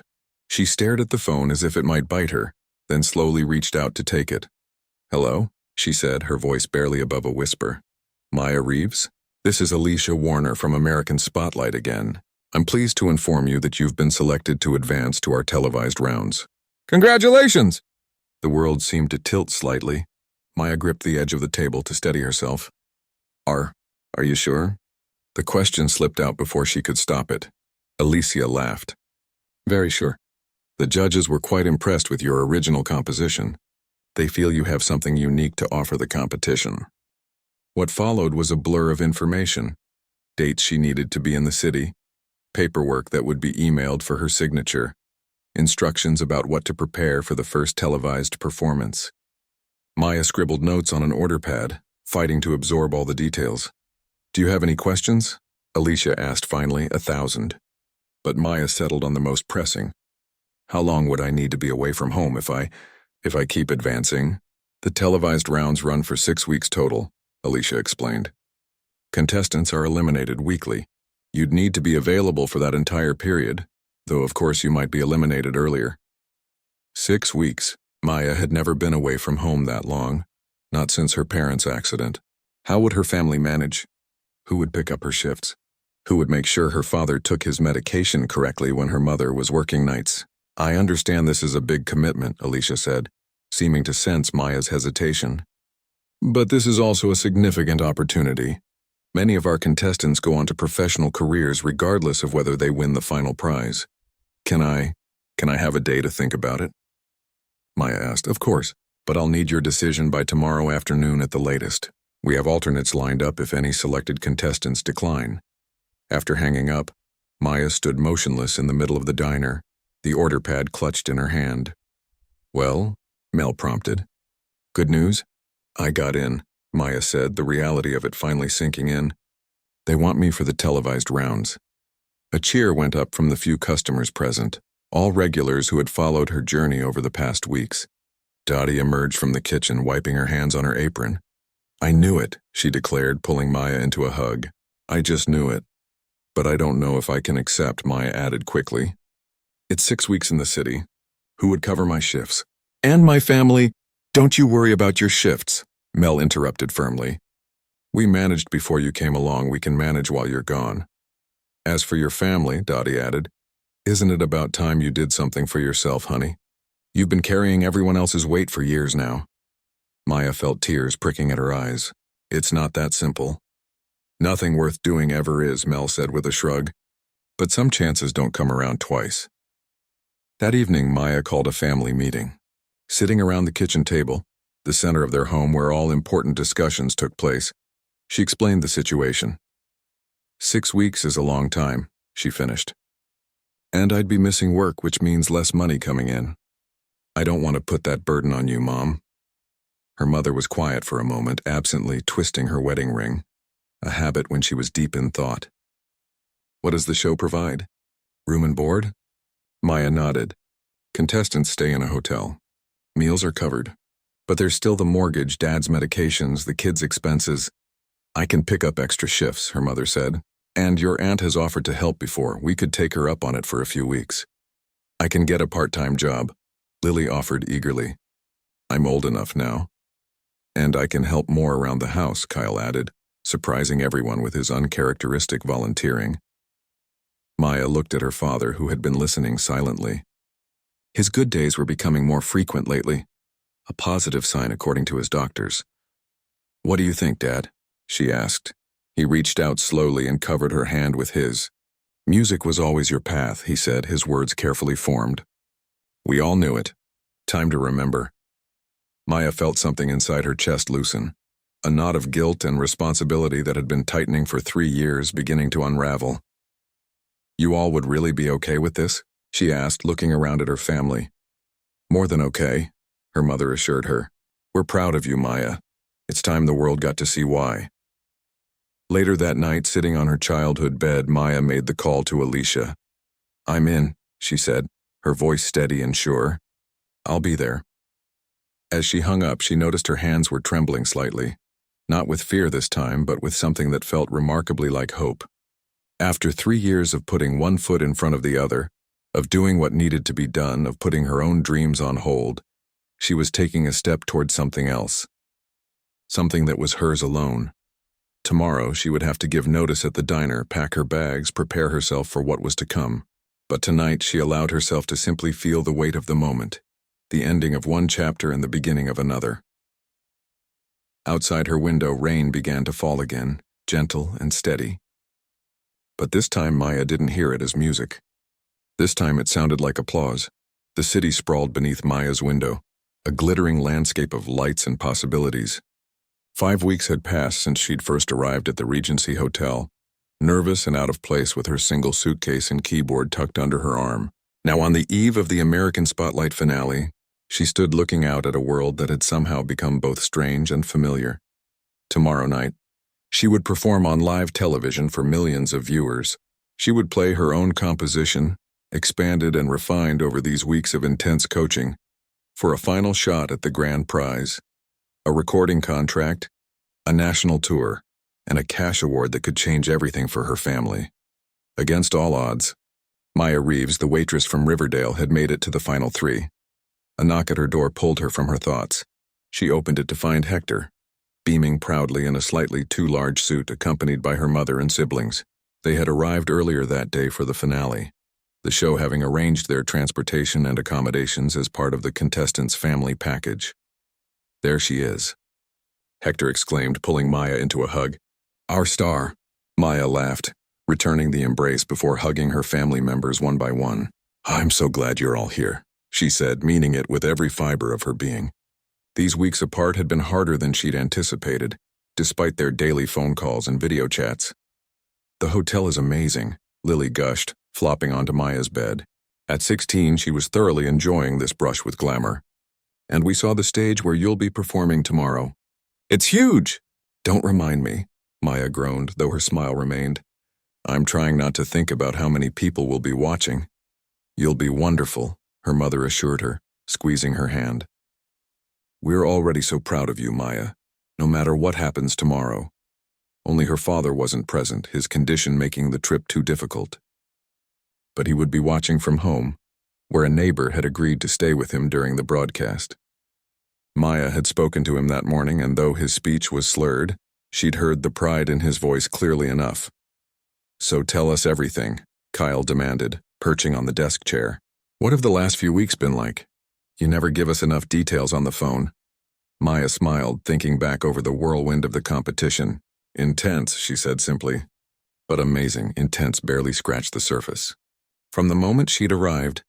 She stared at the phone as if it might bite her, then slowly reached out to take it. Hello, she said, her voice barely above a whisper. Maya Reeves? This is Alicia Warner from American Spotlight again. I'm pleased to inform you that you've been selected to advance to our televised rounds. Congratulations! The world seemed to tilt slightly. Maya gripped the edge of the table to steady herself. Are you sure? The question slipped out before she could stop it. Alicia laughed. Very sure. The judges were quite impressed with your original composition. They feel you have something unique to offer the competition. What followed was a blur of information. Dates she needed to be in the city, paperwork that would be emailed for her signature, instructions about what to prepare for the first televised performance. Maya scribbled notes on an order pad, fighting to absorb all the details. Do you have any questions? Alicia asked finally, 1,000. But Maya settled on the most pressing. How long would I need to be away from home if I keep advancing? The televised rounds run for 6 weeks total, Alicia explained. Contestants are eliminated weekly. You'd need to be available for that entire period, though of course you might be eliminated earlier. 6 weeks. Maya had never been away from home that long, not since her parents' accident. How would her family manage? Who would pick up her shifts? Who would make sure her father took his medication correctly when her mother was working nights? I understand this is a big commitment, Alicia said, seeming to sense Maya's hesitation. But this is also a significant opportunity. Many of our contestants go on to professional careers regardless of whether they win the final prize. Can I have a day to think about it? Maya asked. Of course, but I'll need your decision by tomorrow afternoon at the latest. We have alternates lined up if any selected contestants decline. After hanging up, Maya stood motionless in the middle of the diner, the order pad clutched in her hand. Well, Mel prompted. Good news? I got in, Maya said, the reality of it finally sinking in. They want me for the televised rounds. A cheer went up from the few customers present, all regulars who had followed her journey over the past weeks. Dottie emerged from the kitchen, wiping her hands on her apron. I knew it, she declared, pulling Maya into a hug. I just knew it. But I don't know if I can accept, Maya added quickly. It's 6 weeks in the city. Who would cover my shifts? And my family. Don't you worry about your shifts, Mel interrupted firmly. We managed before you came along. We can manage while you're gone. As for your family, Dottie added, isn't it about time you did something for yourself, honey? You've been carrying everyone else's weight for years now. Maya felt tears pricking at her eyes. It's not that simple. Nothing worth doing ever is, Mel said with a shrug. But some chances don't come around twice. That evening, Maya called a family meeting. Sitting around the kitchen table, the center of their home where all important discussions took place, she explained the situation. 6 weeks is a long time, she finished. And I'd be missing work, which means less money coming in. I don't want to put that burden on you, Mom. Her mother was quiet for a moment, absently twisting her wedding ring, a habit when she was deep in thought. What does the show provide? Room and board? Maya nodded. Contestants stay in a hotel. Meals are covered. But there's still the mortgage, Dad's medications, the kids' expenses. I can pick up extra shifts, her mother said. And your aunt has offered to help before. We could take her up on it for a few weeks. I can get a part-time job, Lily offered eagerly. I'm old enough now. And I can help more around the house, Kyle added, surprising everyone with his uncharacteristic volunteering. Maya looked at her father, who had been listening silently. His good days were becoming more frequent lately, a positive sign according to his doctors. What do you think, Dad? She asked. He reached out slowly and covered her hand with his. Music was always your path, he said, his words carefully formed. We all knew it. Time to remember. Maya felt something inside her chest loosen, a knot of guilt and responsibility that had been tightening for 3 years beginning to unravel. You all would really be okay with this? She asked, looking around at her family. More than okay, her mother assured her. We're proud of you, Maya. It's time the world got to see why. Later that night, sitting on her childhood bed, Maya made the call to Alicia. I'm in, she said, her voice steady and sure. I'll be there. As she hung up, she noticed her hands were trembling slightly, not with fear this time, but with something that felt remarkably like hope. After 3 years of putting one foot in front of the other, of doing what needed to be done, of putting her own dreams on hold, she was taking a step toward something else. Something that was hers alone. Tomorrow, she would have to give notice at the diner, pack her bags, prepare herself for what was to come. But tonight, she allowed herself to simply feel the weight of the moment, the ending of one chapter and the beginning of another. Outside her window, rain began to fall again, gentle and steady. But this time Maya didn't hear it as music. This time it sounded like applause. The city sprawled beneath Maya's window, a glittering landscape of lights and possibilities. 5 weeks had passed since she'd first arrived at the Regency Hotel, nervous and out of place with her single suitcase and keyboard tucked under her arm. Now on the eve of the American Spotlight finale, she stood looking out at a world that had somehow become both strange and familiar. Tomorrow night, she would perform on live television for millions of viewers. She would play her own composition, expanded and refined over these weeks of intense coaching, for a final shot at the grand prize, a recording contract, a national tour, and a cash award that could change everything for her family. Against all odds, Maya Reeves, the waitress from Riverdale, had made it to the final 3. A knock at her door pulled her from her thoughts. She opened it to find Hector, beaming proudly in a slightly too large suit, accompanied by her mother and siblings. They had arrived earlier that day for the finale, the show having arranged their transportation and accommodations as part of the contestants' family package. "There she is," Hector exclaimed, pulling Maya into a hug. "Our star." Maya laughed, returning the embrace before hugging her family members one by one. "I'm so glad you're all here," she said, meaning it with every fiber of her being. These weeks apart had been harder than she'd anticipated, despite their daily phone calls and video chats. "The hotel is amazing," Lily gushed, flopping onto Maya's bed. At 16, she was thoroughly enjoying this brush with glamour. "And we saw the stage where you'll be performing tomorrow." "It's huge!" "Don't remind me," Maya groaned, though her smile remained. "I'm trying not to think about how many people will be watching." "You'll be wonderful," her mother assured her, squeezing her hand. "We're already so proud of you, Maya, no matter what happens tomorrow." Only her father wasn't present, his condition making the trip too difficult. But he would be watching from home, where a neighbor had agreed to stay with him during the broadcast. Maya had spoken to him that morning, and though his speech was slurred, she'd heard the pride in his voice clearly enough. "So tell us everything," Kyle demanded, perching on the desk chair. "What have the last few weeks been like? You never give us enough details on the phone." Maya smiled, thinking back over the whirlwind of the competition. "Intense," she said simply. But amazing, intense barely scratched the surface. From the moment she'd arrived,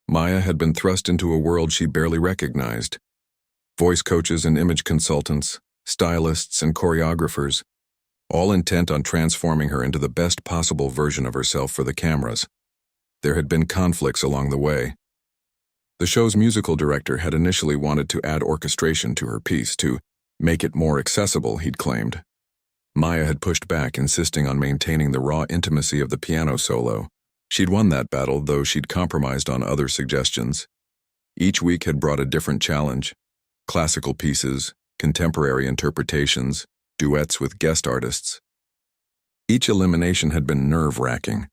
Maya had been thrust into a world she barely recognized. Voice coaches and image consultants, stylists and choreographers, all intent on transforming her into the best possible version of herself for the cameras. There had been conflicts along the way. The show's musical director had initially wanted to add orchestration to her piece to make it more accessible, he'd claimed. Maya had pushed back, insisting on maintaining the raw intimacy of the piano solo. She'd won that battle, though she'd compromised on other suggestions. Each week had brought a different challenge: classical pieces, contemporary interpretations, duets with guest artists. Each elimination had been nerve-wracking.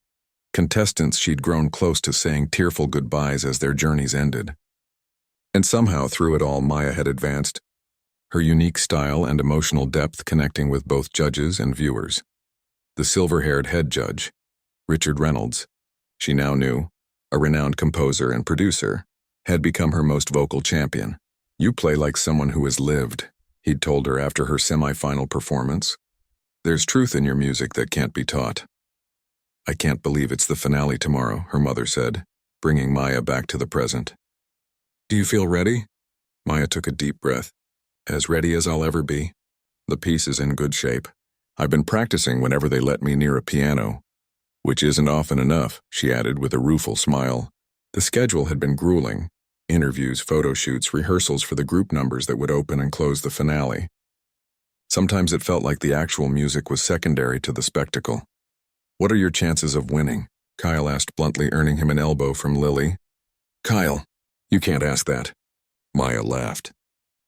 Contestants she'd grown close to saying tearful goodbyes as their journeys ended. And somehow through it all Maya had advanced, her unique style and emotional depth connecting with both judges and viewers. The silver-haired head judge, Richard Reynolds, she now knew, a renowned composer and producer, had become her most vocal champion. "You play like someone who has lived," he'd told her after her semi-final performance. "There's truth in your music that can't be taught." "I can't believe it's the finale tomorrow," her mother said, bringing Maya back to the present. "Do you feel ready?" Maya took a deep breath. "As ready as I'll ever be. The piece is in good shape. I've been practicing whenever they let me near a piano. Which isn't often enough," she added with a rueful smile. The schedule had been grueling. Interviews, photo shoots, rehearsals for the group numbers that would open and close the finale. Sometimes it felt like the actual music was secondary to the spectacle. "What are your chances of winning?" Kyle asked bluntly, earning him an elbow from Lily. "Kyle, you can't ask that." Maya laughed.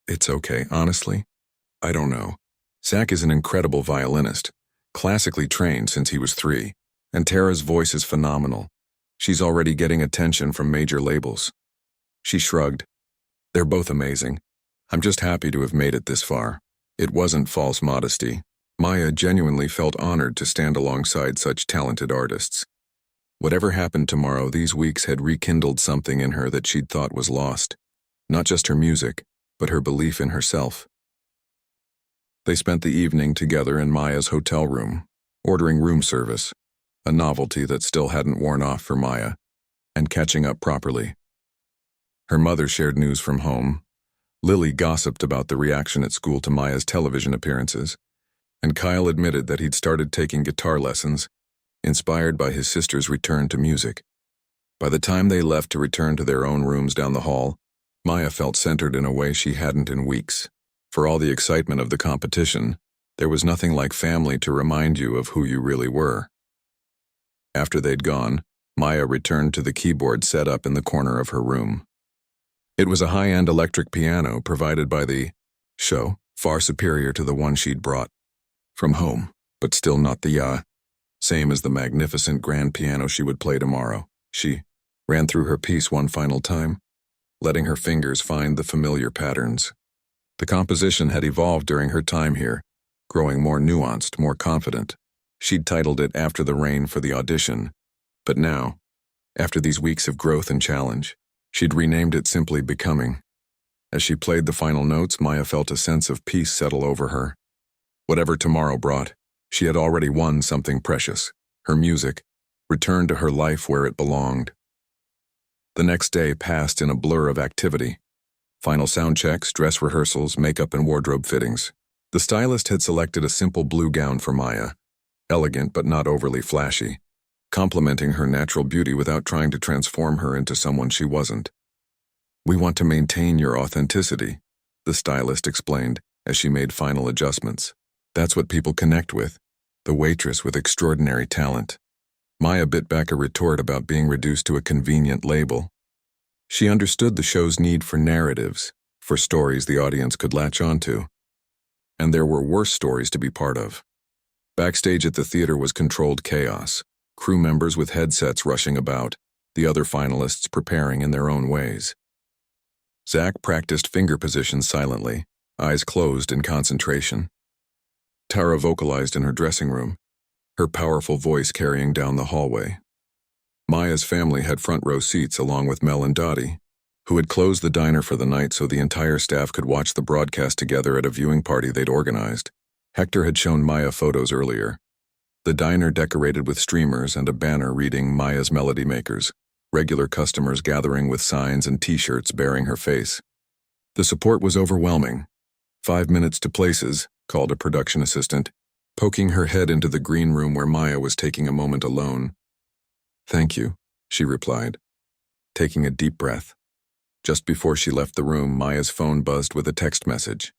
"It's okay, honestly. I don't know. Zach is an incredible violinist, classically trained since he was 3, and Tara's voice is phenomenal. She's already getting attention from major labels." She shrugged. "They're both amazing. I'm just happy to have made it this far." It wasn't false modesty. Maya genuinely felt honored to stand alongside such talented artists. Whatever happened tomorrow, these weeks had rekindled something in her that she'd thought was lost. Not just her music, but her belief in herself. They spent the evening together in Maya's hotel room, ordering room service. a novelty that still hadn't worn off for Maya, and catching up properly. Her mother shared news from home. Lily gossiped about the reaction at school to Maya's television appearances, and Kyle admitted that he'd started taking guitar lessons, inspired by his sister's return to music. By the time they left to return to their own rooms down the hall, Maya felt centered in a way she hadn't in weeks. For all the excitement of the competition, there was nothing like family to remind you of who you really were. After they'd gone, Maya returned to the keyboard set up in the corner of her room. It was a high-end electric piano provided by the show, far superior to the one she'd brought from home, but still not the same as the magnificent grand piano she would play tomorrow. She ran through her piece one final time, letting her fingers find the familiar patterns. The composition had evolved during her time here, growing more nuanced, more confident. She'd titled it After the Rain for the audition, but now, after these weeks of growth and challenge, she'd renamed it simply Becoming. As she played the final notes, Maya felt a sense of peace settle over her. Whatever tomorrow brought, she had already won something precious. Her music returned to her life where it belonged. The next day passed in a blur of activity. Final sound checks, dress rehearsals, makeup and wardrobe fittings. The stylist had selected a simple blue gown for Maya, elegant but not overly flashy, complementing her natural beauty without trying to transform her into someone she wasn't. "We want to maintain your authenticity," the stylist explained as she made final adjustments. "That's what people connect with, the waitress with extraordinary talent." Maya bit back a retort about being reduced to a convenient label. She understood the show's need for narratives, for stories the audience could latch onto. And there were worse stories to be part of. Backstage at the theater was controlled chaos, crew members with headsets rushing about, the other finalists preparing in their own ways. Zach practiced finger positions silently, eyes closed in concentration. Tara vocalized in her dressing room, her powerful voice carrying down the hallway. Maya's family had front row seats along with Mel and Dottie, who had closed the diner for the night so the entire staff could watch the broadcast together at a viewing party they'd organized. Hector had shown Maya photos earlier. The diner decorated with streamers and a banner reading Maya's Melody Makers, regular customers gathering with signs and t-shirts bearing her face. The support was overwhelming. 5 minutes to places, called a production assistant, poking her head into the green room where Maya was taking a moment alone. "Thank you," she replied, taking a deep breath. Just before she left the room, Maya's phone buzzed with a text message.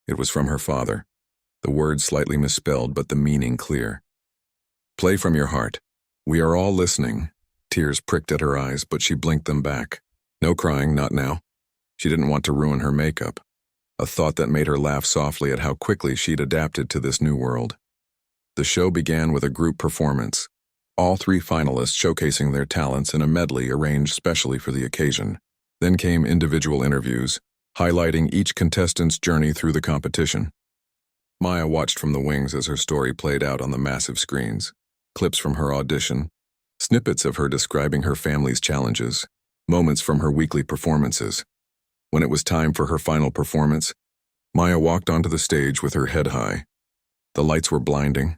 It was from her father, the words slightly misspelled but the meaning clear. "Play from your heart. We are all listening." Tears pricked at her eyes, but she blinked them back. No crying, not now. She didn't want to ruin her makeup, a thought that made her laugh softly at how quickly she'd adapted to this new world. The show began with a group performance, all 3 finalists showcasing their talents in a medley arranged specially for the occasion. Then came individual interviews, highlighting each contestant's journey through the competition. Maya watched from the wings as her story played out on the massive screens. Clips from her audition, snippets of her describing her family's challenges, moments from her weekly performances. When it was time for her final performance, Maya walked onto the stage with her head high. The lights were blinding,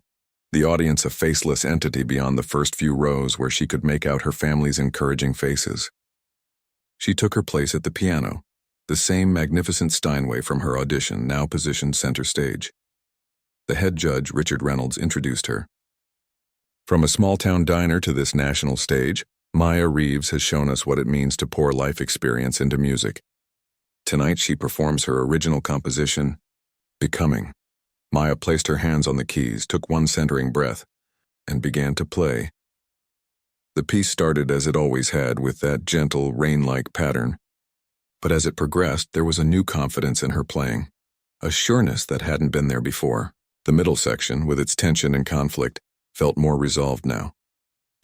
the audience a faceless entity beyond the first few rows where she could make out her family's encouraging faces. She took her place at the piano, the same magnificent Steinway from her audition now positioned center stage. The head judge, Richard Reynolds, introduced her. "From a small-town diner to this national stage, Maya Reeves has shown us what it means to pour life experience into music. Tonight she performs her original composition, Becoming." Maya placed her hands on the keys, took one centering breath, and began to play. The piece started as it always had, with that gentle, rain-like pattern. But as it progressed, there was a new confidence in her playing, a sureness that hadn't been there before. The middle section, with its tension and conflict, felt more resolved now,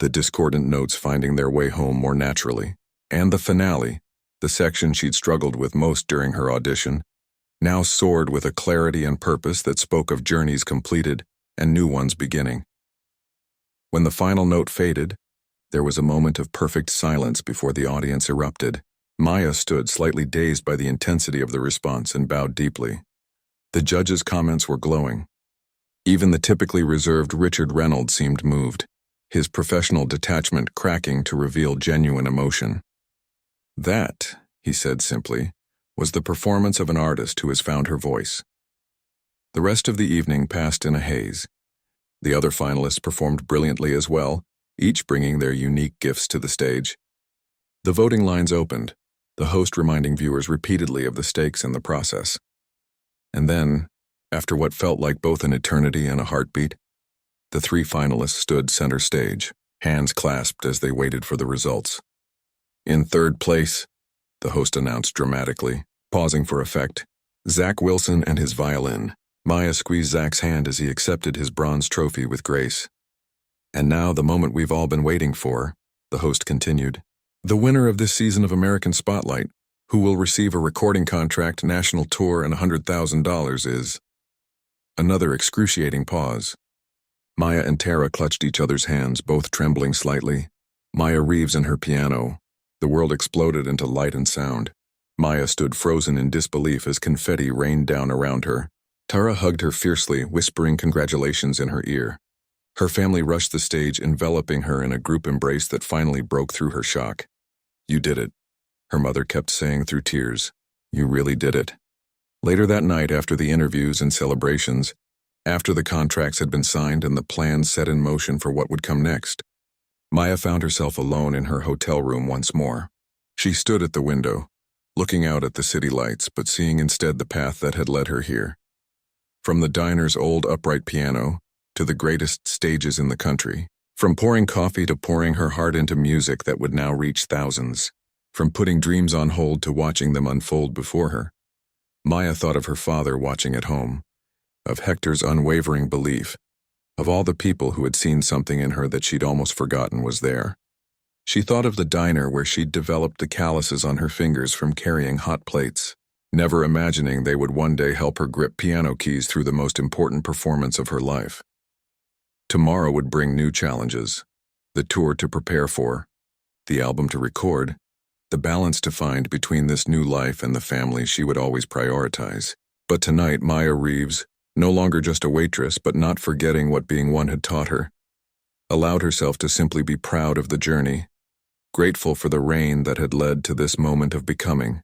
the discordant notes finding their way home more naturally. And the finale, the section she'd struggled with most during her audition, now soared with a clarity and purpose that spoke of journeys completed and new ones beginning. When the final note faded, there was a moment of perfect silence before the audience erupted. Maya stood slightly dazed by the intensity of the response and bowed deeply. The judges' comments were glowing. Even the typically reserved Richard Reynolds seemed moved, his professional detachment cracking to reveal genuine emotion. That, he said simply, was the performance of an artist who has found her voice. The rest of the evening passed in a haze. The other finalists performed brilliantly as well, each bringing their unique gifts to the stage. The voting lines opened, the host reminding viewers repeatedly of the stakes in the process. And then, after what felt like both an eternity and a heartbeat, the three finalists stood center stage, hands clasped as they waited for the results. In third place, the host announced dramatically, pausing for effect, Zach Wilson and his violin. Maya squeezed Zach's hand as he accepted his bronze trophy with grace. And now the moment we've all been waiting for, the host continued. The winner of this season of American Spotlight, who will receive a recording contract, national tour, and $100,000 is... Another excruciating pause. Maya and Tara clutched each other's hands, both trembling slightly. Maya Reeves and her piano. The world exploded into light and sound. Maya stood frozen in disbelief as confetti rained down around her. Tara hugged her fiercely, whispering congratulations in her ear. Her family rushed the stage, enveloping her in a group embrace that finally broke through her shock. You did it, her mother kept saying through tears. You really did it. Later that night, after the interviews and celebrations, after the contracts had been signed and the plans set in motion for what would come next, Maya found herself alone in her hotel room once more. She stood at the window, looking out at the city lights, but seeing instead the path that had led her here. From the diner's old upright piano to the greatest stages in the country, from pouring coffee to pouring her heart into music that would now reach thousands, from putting dreams on hold to watching them unfold before her, Maya thought of her father watching at home, of Hector's unwavering belief, of all the people who had seen something in her that she'd almost forgotten was there. She thought of the diner where she'd developed the calluses on her fingers from carrying hot plates, never imagining they would one day help her grip piano keys through the most important performance of her life. Tomorrow would bring new challenges, the tour to prepare for, the album to record, the balance to find between this new life and the family she would always prioritize. But tonight, Maya Reeves, no longer just a waitress but not forgetting what being one had taught her, allowed herself to simply be proud of the journey, grateful for the rain that had led to this moment of becoming.